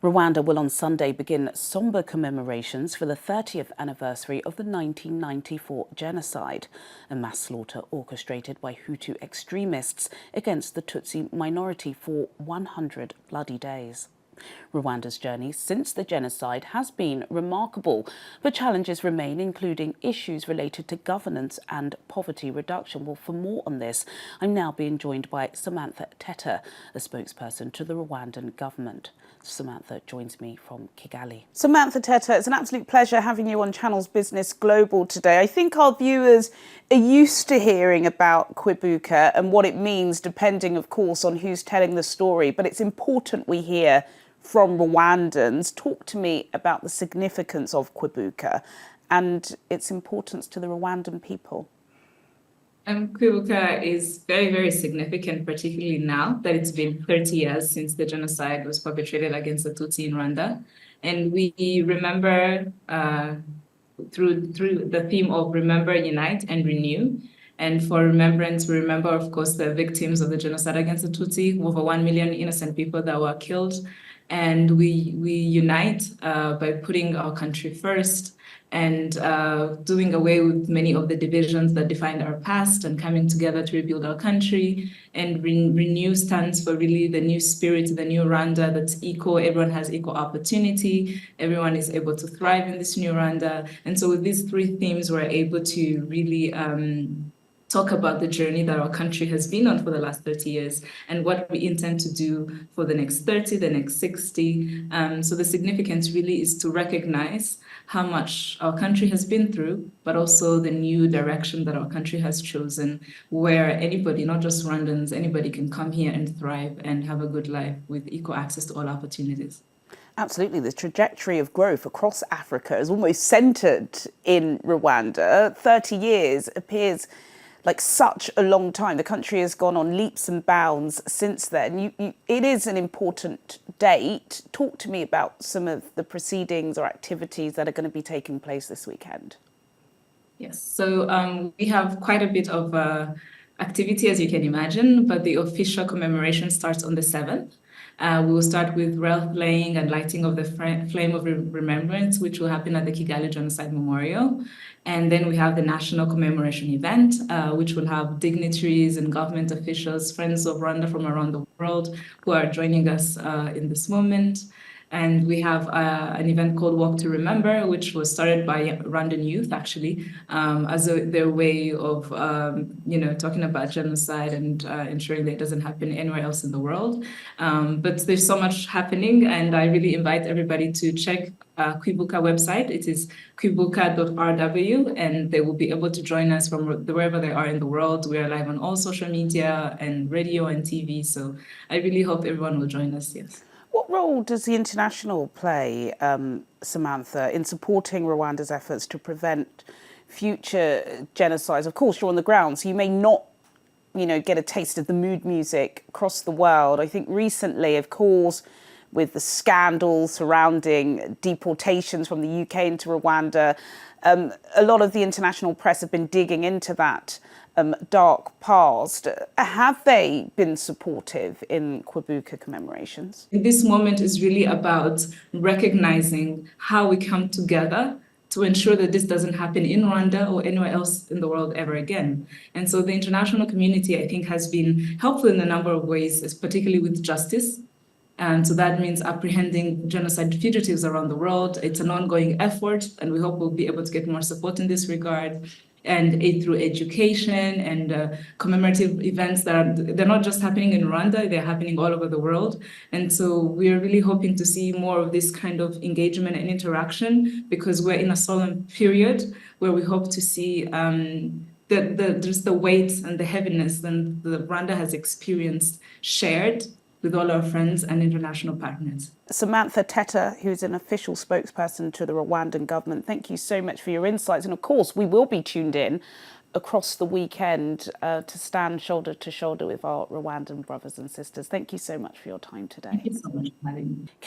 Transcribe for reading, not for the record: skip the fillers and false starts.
Rwanda will on Sunday begin sombre commemorations for the 30th anniversary of the 1994 genocide, a mass slaughter orchestrated by Hutu extremists against the Tutsi minority for 100 bloody days. Rwanda's journey since the genocide has been remarkable, but challenges remain, including issues related to governance and poverty reduction. Well, for more on this, I'm now being joined by Samantha Teta, a spokesperson to the Rwandan government. Samantha joins me from Kigali. Samantha Teta, it's an absolute pleasure having you on Channel's Business Global today. I think our viewers are used to hearing about Kwibuka and what it means, depending, of course, on who's telling the story, but it's important we hear from Rwandans. Talk to me about the significance of Kwibuka and its importance to the Rwandan people. Kwibuka is very, very significant, particularly now that it's been 30 years since the genocide was perpetrated against the Tutsi in Rwanda. And we remember through the theme of Remember, Unite and Renew. And for remembrance, we remember, of course, the victims of the genocide against the Tutsi, over 1 million innocent people that were killed. And we unite by putting our country first and doing away with many of the divisions that defined our past and coming together to rebuild our country. And Renew stands for really the new spirit, the new Rwanda that's equal. Everyone has equal opportunity. Everyone is able to thrive in this new Rwanda. And so with these three themes, we're able to really talk about the journey that our country has been on for the last 30 years and what we intend to do for the next 30, the next 60. So the significance really is to recognize how much our country has been through, but also the new direction that our country has chosen, where anybody, not just Rwandans, anybody can come here and thrive and have a good life with equal access to all opportunities. Absolutely. The trajectory of growth across Africa is almost centred in Rwanda. 30 years appears like such a long time. The country has gone on leaps and bounds since then. It is an important date. Talk to me about some of the proceedings or activities that are going to be taking place this weekend. Yes, so we have quite a bit of activity, as you can imagine, but the official commemoration starts on the 7th. We will start with wreath laying and lighting of the flame of remembrance, which will happen at the Kigali Genocide Memorial. And then we have the national commemoration event, which will have dignitaries and government officials, friends of Rwanda from around the world who are joining us in this moment. And we have an event called Walk to Remember, which was started by Rwandan youth, actually, as their way of, talking about genocide and ensuring that it doesn't happen anywhere else in the world. But there's so much happening, and I really invite everybody to check Kwibuka website. It is kwibuka.rw, and they will be able to join us from wherever they are in the world. We are live on all social media and radio and TV, so I really hope everyone will join us, yes. What role does the international play, Samantha, in supporting Rwanda's efforts to prevent future genocides? Of course, you're on the ground, so you may not, get a taste of the mood music across the world. I think recently, of course, with the scandal surrounding deportations from the UK into Rwanda, a lot of the international press have been digging into that dark past. Have they been supportive in Kwibuka commemorations? This moment is really about recognizing how we come together to ensure that this doesn't happen in Rwanda or anywhere else in the world ever again. And so the international community, I think, has been helpful in a number of ways, particularly with justice. And so that means apprehending genocide fugitives around the world. It's an ongoing effort, and we hope we'll be able to get more support in this regard. And aid through education and commemorative events they're not just happening in Rwanda, they're happening all over the world. And so we're really hoping to see more of this kind of engagement and interaction, because we're in a solemn period where we hope to see just the weight and the heaviness that Rwanda has experienced shared with all our friends and international partners. Samantha Teta, who's an official spokesperson to the Rwandan government, thank you so much for your insights. And of course, we will be tuned in across the weekend to stand shoulder to shoulder with our Rwandan brothers and sisters. Thank you so much for your time today. Thank you so much for having me.